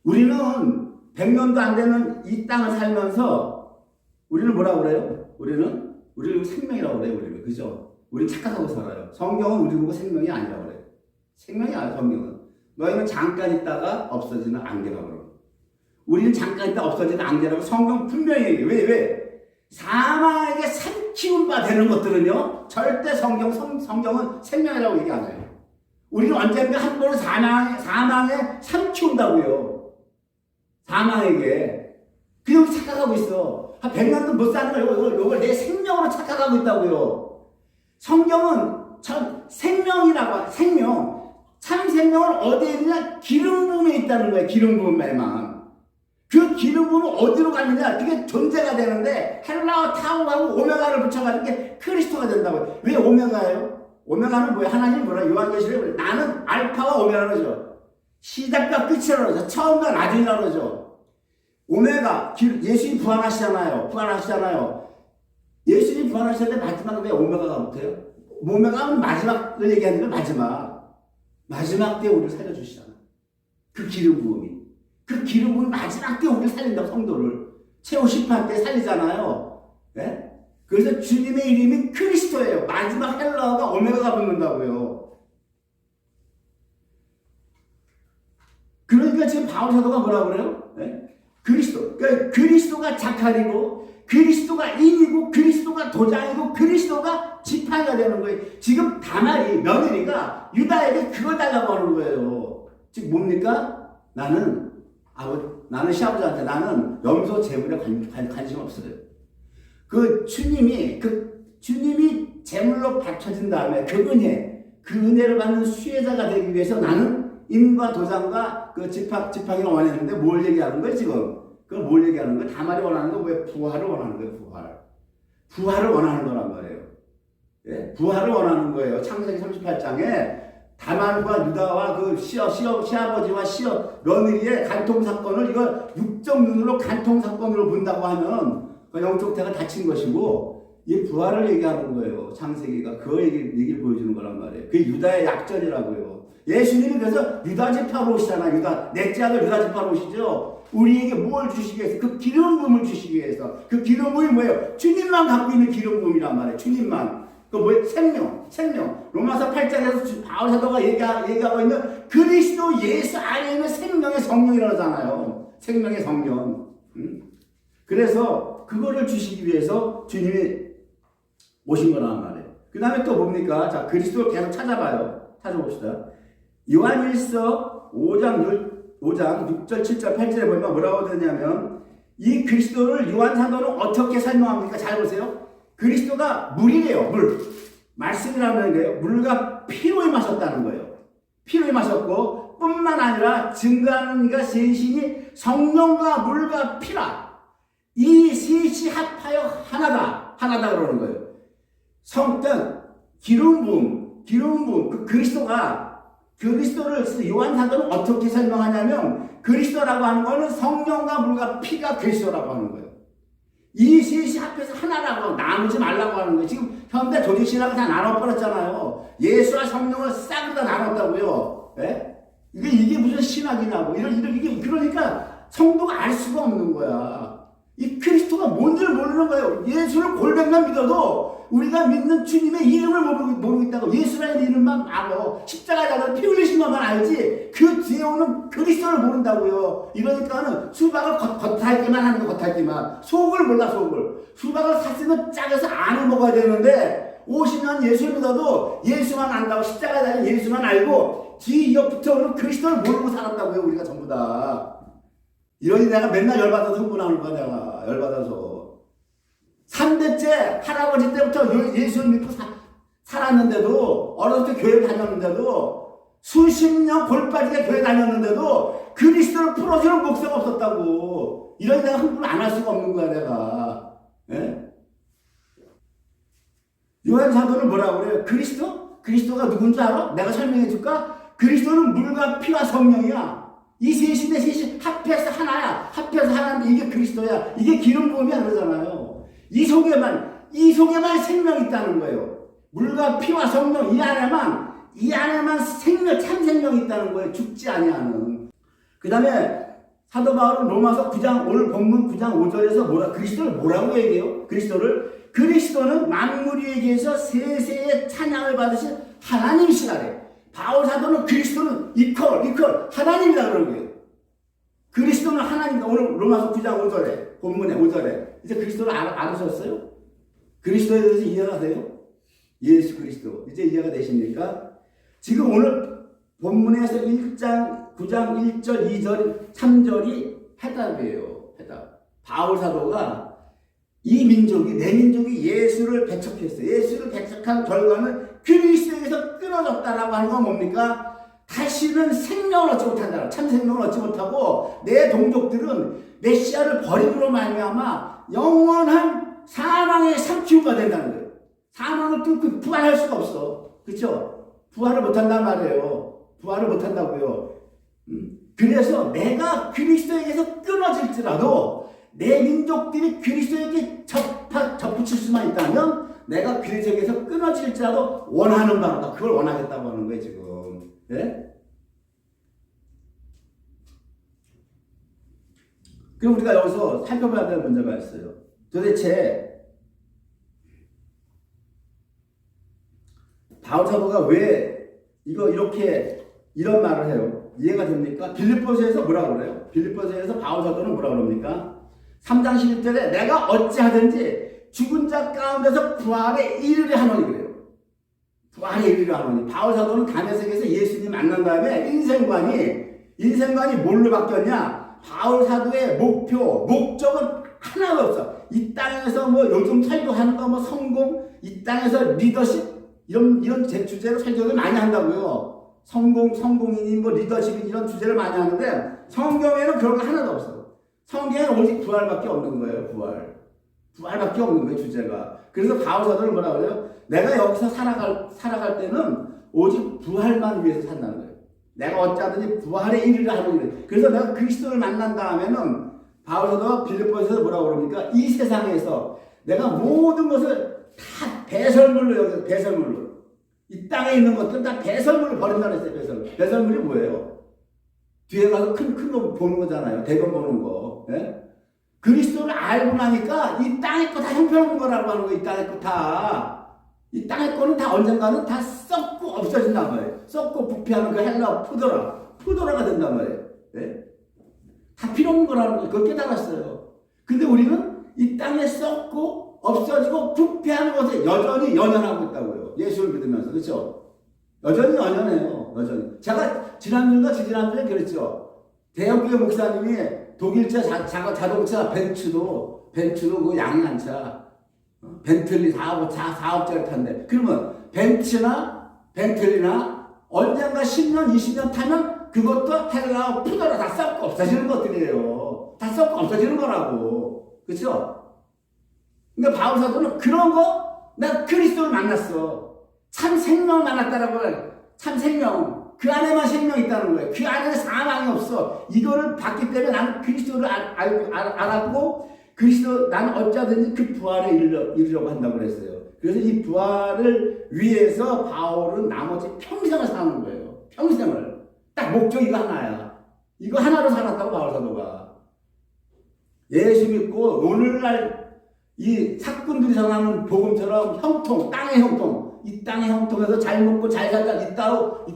우리는 100년도 안 되는 이 땅을 살면서 우리는 뭐라고 그래요? 우리는 생명이라고 그래요. 우리는. 그죠? 우리는 착각하고 살아요. 성경은 우리 보고 생명이 아니라고 그래요. 생명이 아니야, 성경은. 너희는 잠깐 있다가 없어지는 안개라고 그래요. 우리는 잠깐 있다가 없어지는 안개라고 성경 분명히 얘기해요. 왜? 사망에게 삼키운 바 되는 것들은요, 절대 성경은 생명이라고 얘기 안 해요. 우리는 언젠가 한 번은 사망에 삼키운다고요. 사망에게. 그냥 착각하고 있어. 한 100년도 못 사는 걸 이걸 내 생명으로 착각하고 있다고요. 성경은 참 생명. 참 생명은 어디에 있느냐? 기름 부음에 있다는 거예요. 기름 부음에만. 그 기름 부음은 어디로 갔느냐? 그게 존재가 되는데 헬라어 타우하고 오메가를 붙여가지고 게 그리스도가 된다고요. 왜 오메가예요? 오메가는 뭐예요? 하나님 뭐라 요한계시록에 나는 알파와 오메가라고 그러죠. 시작과 끝이라고 그러죠. 처음과 나중이라고 그러죠. 오메가, 예수님 부활하시잖아요. 예수님 부활하실 때 마지막에 왜 오메가가 붙어요? 오메가는 마지막을 얘기하는 거예요. 마지막 때 우리를 살려주시잖아요. 그 기름 부음이. 그 기름 부음이 마지막 때 우리를 살린다고 성도를. 최후 심판 때 살리잖아요. 네? 그래서 주님의 이름이 그리스도예요. 마지막 헬라어가 오메가가 붙는다고요. 그러니까 지금 바울 사도가 뭐라고 그래요? 네? 그러니까 그리스도가 자칼이고 그리스도가 인이고 그리스도가 도장이고 그리스도가 지팡이가 되는 거예요. 지금 다말이 며느리가 유다에게 그걸 달라고 하는 거예요. 즉 뭡니까? 나는 시아버지한테 나는 염소 제물에 관심 없어요. 그 주님이 제물로 바쳐진 다음에 그 은혜를 받는 수혜자가 되기 위해서 나는 인과 도장과 그 지팡이를 원했는데 뭘 얘기하는 거예요 지금? 그걸 뭘 얘기하는 거예요? 다말이 원하는 거 왜 부활을 원하는 거예요? 부활을 원하는 거란 말이에요. 예? 부활을 원하는 거예요. 창세기 38장에 다말과 유다와 그 시아버지와 며느리의 간통 사건을 이거 육적 눈으로 간통 사건으로 본다고 하면 그 영적태가 다친 것이고 이 부활을 얘기하는 거예요. 창세기가 그 얘기를 보여주는 거란 말이에요. 그게 유다의 약전이라고요. 예수님이 그래서 유다 지파로 오시잖아요. 넷째 아들 유다 지파로 오시죠. 우리에게 뭘 주시기 위해서? 그 기름 부음을 주시기 위해서. 그 기름 부음이 뭐예요? 주님만 갖고 있는 기름 부음이란 말이에요. 주님만. 그 뭐예요? 생명. 로마서 8장에서 바울 사도가 얘기하고 있는 그리스도 예수 안에 있는 생명의 성령이라고 하잖아요. 생명의 성령. 그래서 그거를 주시기 위해서 주님이 오신 거란 말이에요. 그 다음에 또 뭡니까? 자, 그리스도를 계속 찾아봅시다. 요한일서 5장 6절, 7절, 8절에 보면 뭐라고 되냐면 이 그리스도를 요한 사도는 어떻게 설명합니까? 잘 보세요. 그리스도가 물이래요. 물. 말씀이라는 거예요. 물과 피로 마셨다는 거예요. 피로 마셨고 뿐만 아니라 증거하는 이가 셋이니 성령과 물과 피라. 이 셋이 합하여 하나다 그러는 거예요. 성전 기름 부음 그 그리스도를 요한 사도는 어떻게 설명하냐면 그리스도라고 하는 거는 성령과 물과 피가 그리스도라고 하는 거예요. 이 셋이 합해서 하나라고 나누지 말라고 하는 거예요. 지금 현대 조직신학을 다 나눠버렸잖아요. 예수와 성령을 싹 다 나눴다고요. 예? 이게 무슨 신학이냐고. 이게 그러니까 성도가 알 수가 없는 거야. 이 그리스도가 뭔지를 모르는 거예요. 예수를 골백만 믿어도 우리가 믿는 주님의 이름을 모르고 있다고. 예수라는 이름만 알아. 십자가에 달려 피 흘리신 것만 알지 그 뒤에 오는 그리스도를 모른다고요. 이러니까는 수박을 겉핥기만 하는 거. 겉핥기만. 속을 몰라. 수박을 샀으면 짜게서 안을 먹어야 되는데 50년 예수를 믿어도 예수만 안다고. 십자가에 달린 예수만 알고 뒤 옆부터 오는 그리스도를 모르고 살았다고요. 우리가 전부 다. 이러니 내가 맨날 열받아서 흥분하는 거야. 내가 열받아서 3대째 할아버지 때부터 예수를 믿고 살았는데도, 어렸을 때 교회 다녔는데도, 수십 년 골 빠지게 교회 다녔는데도 그리스도를 풀어주는 목사가 없었다고. 이러니 내가 흥분 안 할 수가 없는 거야. 내가. 예? 요한 사도는 뭐라고 그래요? 그리스도가 누군지 알아? 내가 설명해 줄까? 그리스도는 물과 피와 성령이야. 이 셋이 합해서 하나야. 합해서 하나인데 이게 그리스도야. 이게 기름 부음이야 그러잖아요. 이 속에만 생명이 있다는 거예요. 물과 피와 성령 이 안에만 참 생명이 있다는 거예요. 죽지 아니하는. 그 다음에 사도 바울은 로마서 9장 오늘 본문 9장 5절에서 그리스도를 뭐라고 얘기해요? 그리스도는 만물 위에서 세세의 찬양을 받으신 하나님이시라래. 바울 사도는 그리스도는 이퀄 하나님이다 그러는 거예요. 그리스도는 하나님이다. 오늘 로마서 9장 5절에 본문에 5절에 이제 그리스도를 알으셨어요? 그리스도에 대해서 이해가 돼요? 예수 그리스도 이제 이해가 되십니까? 지금 오늘 본문에서 1장 9장 1절 2절 3절이 해답이에요. 해답. 바울 사도가 이 민족이 내 민족이 예수를 배척했어요. 예수를 배척한 결과는 그리스도에서 끊어졌다라고 하는 건 뭡니까? 다시는 생명을 얻지 못한다. 참 생명을 얻지 못하고 내 동족들은 메시아를 버림으로 말미암아 영원한 사망의 삼키우가 된다는 거예요. 사망을 뚫고 부활할 수가 없어. 그렇죠? 부활을 못한단 말이에요. 부활을 못한다고요. 그래서 내가 그리스도에게서 끊어질지라도 내 민족들이 그리스도에게 접붙일 수만 있다면 내가 그리스도에게서 끊어질지라도 원하는 바로다. 그걸 원하겠다고 하는 거예요 지금. 네? 그럼 우리가 여기서 살펴봐야 될 문제가 있어요. 도대체 바울 사도가 왜 이런 말을 해요? 이해가 됩니까? 빌립보서에서 뭐라고 그래요? 빌립보서에서 바울 사도는 뭐라고 그럽니까? 3장 11절에 내가 어찌하든지 죽은 자 가운데서 부활에 이르려 하노니 그래요. 부활에 이르려 하노니. 바울 사도는 다메섹에서 예수님 만난 다음에 인생관이 뭘로 바뀌었냐? 바울 사도의 목적은 하나가 없어. 이 땅에서 뭐 요즘 설교하는 거 뭐 성공, 이 땅에서 리더십 이런 제 주제로 설교를 많이 한다고요. 성공이니 뭐 리더십이 이런 주제를 많이 하는데 성경에는 그런 거 하나도 없어. 성경에는 오직 부활밖에 없는 거예요. 부활밖에 없는 거예요, 주제가. 그래서 바울 사도는 뭐라 그래요? 내가 여기서 살아갈 때는 오직 부활만 위해서 산다는 거예요. 내가 어찌하든지 부활에 이르려 하는 거예요. 그래서 내가 그리스도를 만난 다음에는 바울 사도가 빌립보에서 뭐라고 그럽니까? 이 세상에서 내가 모든 것을 다 배설물로 이 땅에 있는 것들 다 배설물로 버린다고 했어요. 배설물이 뭐예요? 뒤에 가서 큰 거 보는 거잖아요. 대검 보는 거. 예? 그리스도를 알고 나니까 이 땅의 거 다 형편없는 거라고 하는 거예요. 이 땅의 거 다. 이 땅의 거는 다 언젠가는 다 썩고 없어진단 말이에요. 썩고 부패하는 그 헬라 포도라가 된단 말이에요. 네? 다 필요 없는 거라는 걸 그걸 깨달았어요. 근데 우리는 이 땅에 썩고 없어지고 부패하는 것에 여전히 연연하고 있다고요. 예수를 믿으면서. 그렇죠? 여전히 연연해요. 여전히. 제가 지난주인가 지지난주에 그랬죠. 대형교회 목사님이 독일차 자동차 벤츠도 그 양양차 벤틀리 4억짜리 탄대. 그러면 벤틀리나 언젠가 10년, 20년 타면 그것도 헬라어 푸더라 다 썩고 없어지는 것들이에요. 다 썩고 없어지는 거라고. 그렇죠? 그러니까 바울 사도는 그런 거, 나 그리스도를 만났어. 참 생명을 만났다라고 해요. 참 생명. 그 안에만 생명이 있다는 거예요. 그 안에 사망이 없어. 이거를 봤기 때문에 나는 그리스도를 알았고, 나는 어쩌든지 그 부활에 이르려고 한다고 그랬어요. 그래서 이 부활을 위해서 바울은 나머지 평생을 사는 거예요. 평생을. 딱 목적이 이거 하나야. 이거 하나로 살았다고 바울 사도가. 예수 믿고 오늘날 이 사꾼들이 전하는 복음처럼 형통, 땅의 형통, 이 땅의 형통에서 잘 먹고 잘 살다 있다고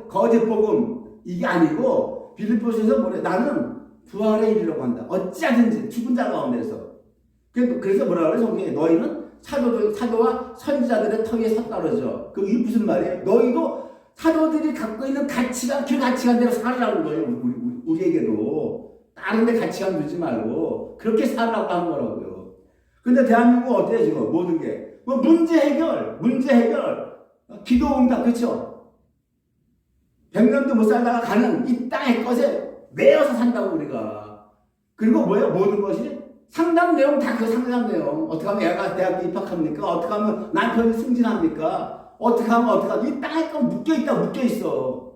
거짓 복음 이게 아니고 빌립보서에서 뭐래? 나는 부활에 이르려고 한다. 어찌하든지 죽은 자 가운데서. 그래서 뭐라 그래? 성경에 너희는 사도와 선지자들의 터위에 섰다 그러죠. 이게 무슨 말이에요? 너희도 사도들이 갖고 있는 가치관, 그 가치관대로 살으라는 거예요. 우리에게도. 다른 데 가치관 두지 말고 그렇게 살라고 하는 거라고요. 근데 대한민국 어때요 지금? 모든 게. 뭐 문제 해결, 기도 응답, 그렇죠? 100년도 못 살다가 가는 이 땅의 것에 매여서 산다고 우리가. 그리고 뭐예요? 모든 것이 상담 내용 다 그 상담 내용. 어떻게 하면 애가 대학교 입학합니까? 어떻게 하면 남편이 승진합니까? 어떻게 하면 이 땅에 거 묶여 있어.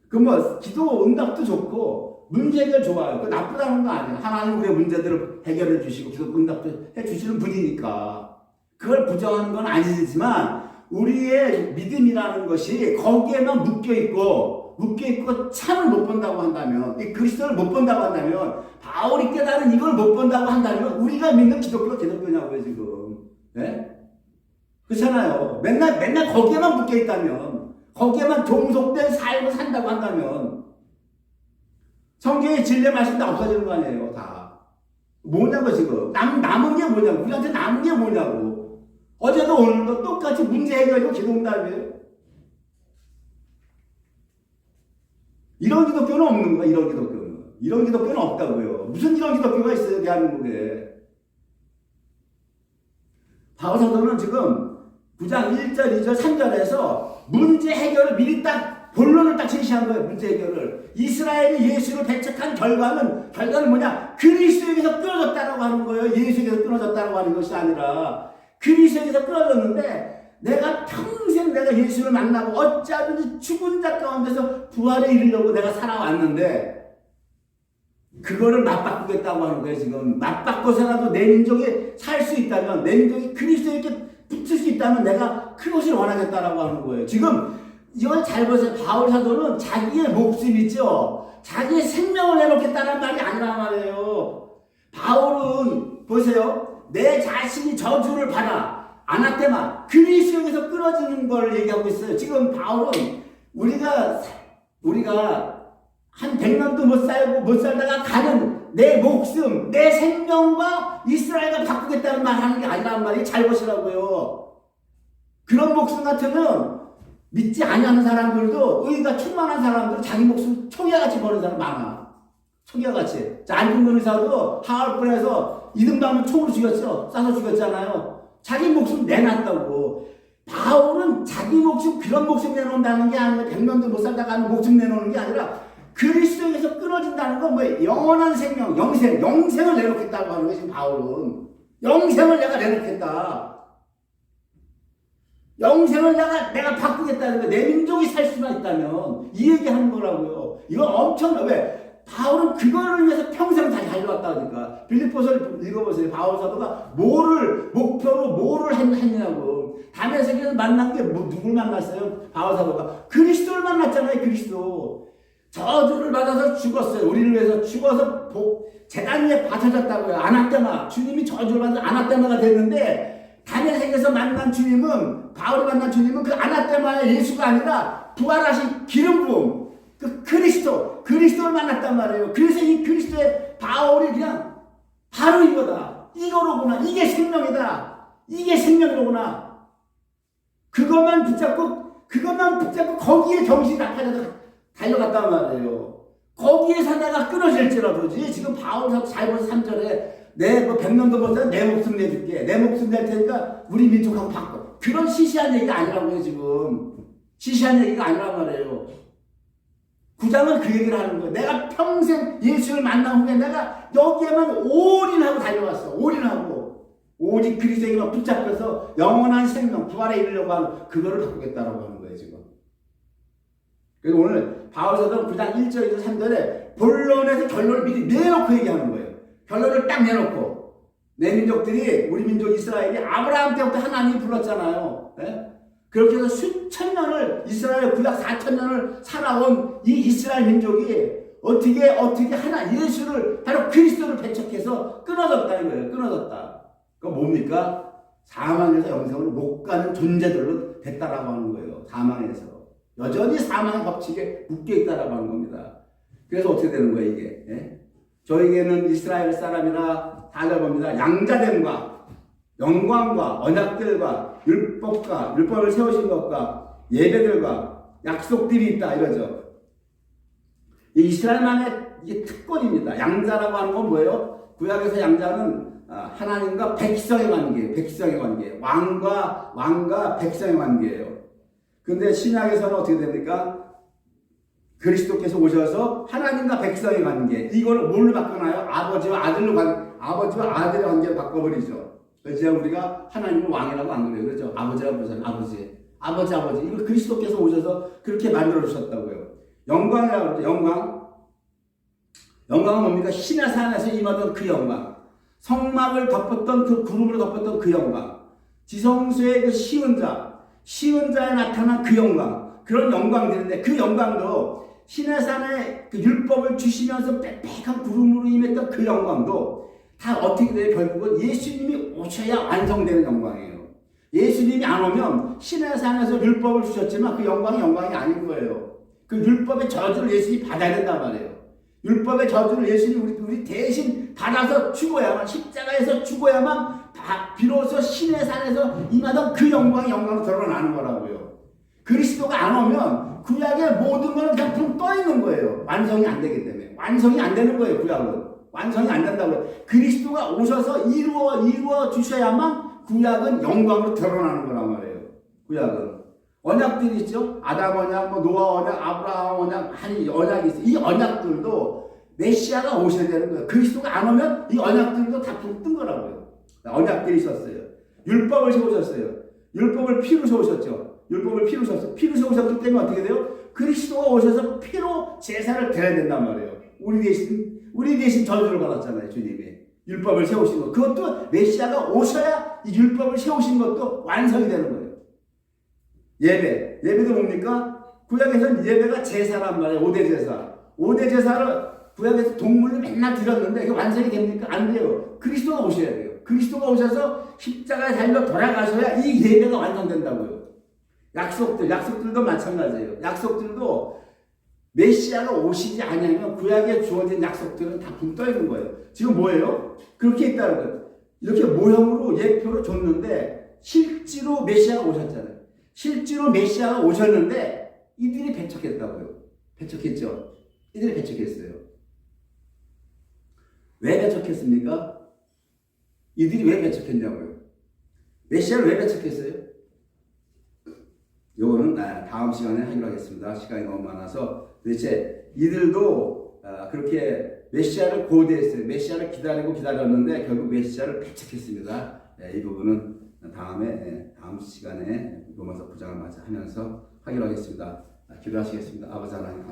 그 뭐 기도 응답도 좋고 문제 해결 좋아요. 그 나쁘다는 거 아니에요. 하나님 우리의 문제들을 해결해 주시고 기도 응답도 해 주시는 분이니까. 그걸 부정하는 건 아니지만 우리의 믿음이라는 것이 거기에만 묶여 있고 참을 못 본다고 한다면, 이 그리스도를 못 본다고 한다면, 바울이 깨달은 이걸 못 본다고 한다면 우리가 믿는 기독교냐고요 지금. 네? 그렇잖아요. 맨날 거기에만 묶여 있다면, 거기에만 종속된 삶을 산다고 한다면 성경의 진리 말씀 다 없어지는 거 아니에요. 다 뭐냐고 지금. 남은 게 뭐냐고. 우리한테 남은 게 뭐냐고. 어제도 오늘도 똑같이 문제 해결이고 기도응답이에요. 이런 기독교는 없는 거야. 이런 기독교는 없다고요. 무슨 이런 기독교가 있어요 대한민국에. 바울 사도는 지금 9장 1절, 2절, 3절에서 문제 해결을 미리 본론을 제시한 거예요. 문제 해결을. 이스라엘이 예수를 배척한 결과는 뭐냐? 그리스도에게서 끊어졌다라고 하는 거예요. 예수에게서 끊어졌다라고 하는 것이 아니라 그리스도에게서 끊어졌는데 내가 평생 예수를 만나고 어찌하든지 죽은 자 가운데서 부활에 이르려고 내가 살아왔는데 그거를 맞바꾸겠다고 하는 거예요. 지금 맞바꿔서라도 내 민족이 살 수 있다면, 내 민족이 그리스도에게 붙을 수 있다면 내가 그것을 원하겠다라고 하는 거예요. 지금 이걸 잘 보세요. 바울 사도는 자기의 목숨 있죠. 자기의 생명을 내놓겠다는 말이 아니란 말이에요. 바울은 보세요. 내 자신이 저주를 받아 아나테마 그리스도에게서 끊어지는 걸 얘기하고 있어요. 지금 바울은 우리가 한 100년도 못 살다가 가는 내 목숨, 내 생명과 이스라엘과 바꾸겠다는 말 하는 게 아니란 말이 잘 보시라고요. 그런 목숨 같으면 믿지 아니하는 사람들도, 의가 충만한 사람들은 자기 목숨 총야같이 버는 사람 많아. 총야같이. 자, 안중근 의사도 하얼빈에서 이등병을 총으로 죽였죠. 쏴서 죽였잖아요. 자기 목숨 내놨다고. 바울은 자기 목숨, 그런 목숨 내놓는다는 게 아니라 100년도 못 살다가 하는 목숨 내놓는 게 아니라 그리스도에서 끊어진다는 건 뭐 영원한 생명, 영생을 내놓겠다고 하는 거예요. 지금 바울은. 영생을 내가 내놓겠다. 영생을 내가 바꾸겠다는 거예요. 내 민족이 살 수만 있다면. 이 얘기하는 거라고요. 이건 엄청나. 왜? 바울은 그거를 위해서 평생 다 달려왔다니까. 빌립보서를 읽어보세요. 바울 사도가 목표로 뭐를 했냐고. 다메섹에서 만난 게 누굴 만났어요? 바울 사도가 그리스도를 만났잖아요. 그리스도. 저주를 받아서 죽었어요. 우리를 위해서 죽어서 재단 위에 받쳐졌다고요. 아나테마. 주님이 저주를 받아서 아나테마가 됐는데 다메섹에서 만난 주님은, 바울이 만난 주님은 그 아나테마의 예수가 아니라 부활하신 기름 부음, 그 그리스도를 만났단 말이에요. 그래서 이 그리스도의 바울이 그냥 바로 이거다. 이거로구나. 이게 생명이다. 이게 생명이로구나. 그것만 붙잡고 거기에 정신이 나빠져서 달려갔단 말이에요. 거기에서 내가 끊어질지라도지. 지금 바울서 잘 보세요. 3절에 내 100년도 보다 내 목숨 내줄게. 내 목숨 낼 테니까 우리 민족하고 바꿔. 그런 시시한 얘기가 아니라고요. 지금 시시한 얘기가 아니란 말이에요. 9장은 그 얘기를 하는 거예요. 내가 평생 예수를 만난 후에 내가 여기에만 올인하고 달려왔어. 올인하고 오직 그리스도에게만 붙잡혀서 영원한 생명 부활에 이르려고 하는 그거를 바꾸겠다라고 하는 거예요. 지금. 그래서 오늘 바울서는 9장 1절에서 3절에 본론에서 결론을 미리 내놓고 얘기하는 거예요. 결론을 딱 내놓고 내 민족들이, 우리 민족 이스라엘이 아브라함 때부터 하나님이 불렀잖아요. 네? 그렇게 해서 수천 년을, 이스라엘 구약 4,000년을 살아온 이 이스라엘 민족이 어떻게 하나 예수를, 바로 그리스도를 배척해서 끊어졌다 이거예요. 끊어졌다. 그건 뭡니까? 사망에서 영생으로 못 가는 존재들로 됐다라고 하는 거예요. 사망에서. 여전히 사망의 법칙에 묶여있다라고 하는 겁니다. 그래서 어떻게 되는 거예요 이게? 예? 저에게는 이스라엘 사람이라 다 봅니다. 양자됨과 영광과 언약들과 율법을 세우신 것과 예배들과 약속들이 있다 이거죠. 이 이스라엘만의 이게 특권입니다. 양자라고 하는 건 뭐예요? 구약에서 양자는 하나님과 백성의 관계예요. 백성의 관계. 왕과 백성의 관계예요. 근데 신약에서는 어떻게 됩니까? 그리스도께서 오셔서 하나님과 백성의 관계. 이걸 뭘로 바꾸나요? 아버지와 아들의 관계를 바꿔버리죠. 그래서 우리가 하나님을 왕이라고 안 그래요. 그렇죠? 아버지라고 부르잖아요. 아버지. 이걸 그리스도께서 오셔서 그렇게 만들어주셨다고요. 영광이라고 그러죠. 영광은 뭡니까? 신의 산에서 임하던 그 영광. 성막을 덮었던 그 구름으로 덮었던 그 영광. 지성소의 그 시은 자에 나타난 그 영광. 그런 영광들인데 그 영광도 신의 산에 그 율법을 주시면서 빽빽한 구름으로 임했던 그 영광도 다 어떻게 돼요? 결국은 예수님이 오셔야 완성되는 영광이에요. 예수님이 안 오면 신의 산에서 율법을 주셨지만 그 영광이 아닌 거예요. 그 율법의 저주를 예수님이 받아야 된단 말이에요. 율법의 저주를 예수님이 우리 대신 받아서 죽어야만, 십자가에서 죽어야만 비로소 신의 산에서 임하던 그 영광으로 드러나는 거라고요. 그리스도가 안 오면 구약의 모든 건 그냥 붕 떠 있는 거예요. 완성이 안 되기 때문에. 완성이 안 되는 거예요. 구약은. 완성이 안 된다고요. 그리스도가 오셔서 이루어 주셔야만 구약은 영광으로 드러나는 거란 말이에요. 구약은. 언약들이 있죠. 아담 언약, 노아 언약, 아브라함 언약, 언약이 있어요. 이 언약들도 메시아가 오셔야 되는 거예요. 그리스도가 안 오면 이 언약들도 다 붕 뜬 거라고요. 언약들이 있었어요. 율법을 세우셨어요. 율법을 피로 세우셨죠. 피로 세우셨기 때문에 어떻게 돼요? 그리스도가 오셔서 피로 제사를 드려야 된단 말이에요. 우리 대신 저주를 받았잖아요. 주님이. 율법을 세우신 것. 그것도 메시아가 오셔야 이 율법을 세우신 것도 완성이 되는 거예요. 예배도 뭡니까? 구약에서는 예배가 제사란 말이에요. 5대 제사. 5대 제사를 구약에서 동물을 맨날 드렸는데 이게 완성이 됩니까? 안 돼요. 그리스도가 오셔야 돼요. 그리스도가 오셔서 십자가에 달려 돌아가셔야 이 예배가 완성된다고요. 약속들도 마찬가지예요. 약속들도 메시아가 오시지 않으면 구약에 주어진 약속들은 다 붕 떠 있는 거예요. 지금 뭐예요? 그렇게 있다는 거예요. 이렇게 모형으로 예표로 줬는데 실제로 메시아가 오셨잖아요. 실제로 메시아가 오셨는데 이들이 배척했다고요. 배척했죠. 이들이 배척했어요. 왜 배척했습니까? 이들이 왜 배척했냐고요. 메시아를 왜 배척했어요? 요거는 다음 시간에 하기로 하겠습니다. 시간이 너무 많아서. 도대체 이들도 그렇게 메시아를 고대했어요. 메시아를 기다렸는데 결국 메시아를 배척했습니다. 이 부분은 다음 시간에 로마서 9장을 하면서 하기로 하겠습니다. 기도하시겠습니다. 아버지 하나님 감사합니다.